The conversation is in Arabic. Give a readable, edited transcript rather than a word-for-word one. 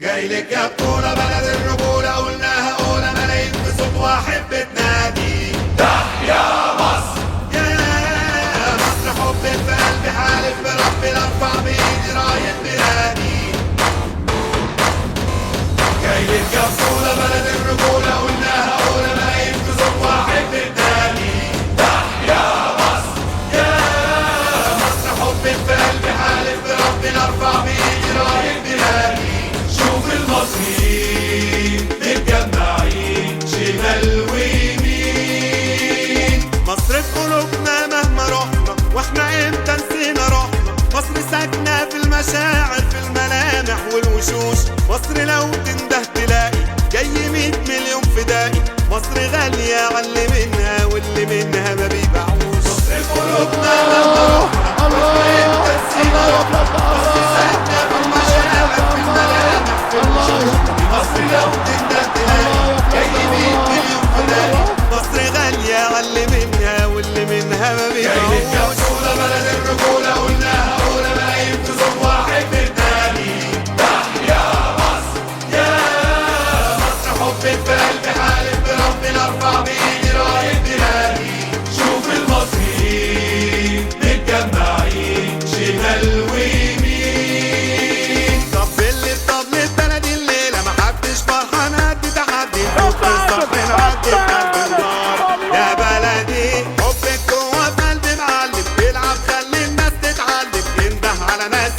جايلك يا بطولة بلد الرجولة، قلناها أولى ملايين في صوت واحد بتنادي تحيا مصر. يا مصر حبك في قلبي، حالف بربي لارفع بإيدي راية بلادي. جايلك يا بطولة بلد الرجولة، قلناها أولى ملايين في صوت واحد بتنادي تحيا مصر. يا مصر حبك في قلبي، حالف بربي لارفع بإيدي راية بلادي. شوف المصريين متجمعين شمال ويمين، مصر في قلوبنا مهما رحنا، واحنا امتى نسينا روحنا. مصر ساكنة في المشاعر، في الملامح والوشوش. مصر لو تنده تلاقي جاي 100 مليون فدائي. مصر غالية عاللي منها واللي منها ما بيبيعوش. مصر في قلوبنا مهما رحنا، واحنا امتى نسينا روحنا. مصر ساكنة في المشاعر، في الملامح مصر لو تنده تلاقي جاي 100 مليون فدائي. مصر غالية عاللي منها واللي منها ما بيبيعوش. جايلك يا بطولة بلد الرجولة، قلناها أولى ملايين في صوت واحد بتنادي تحيا مصر. يا مصر حبك في قلبي، حالف بربي لارفع بإيدي راية بلادي. شوف المصريين متجمعين شمال ويمين. طب اللي بطبل البلد الليلة، محدش فرحان قد تحدي. نفوت الصف نعدي بقلب النار يا بلدي. حبك جوا في قلبي معلم، بيلعب خلي الناس تتعلم. ينده على ناس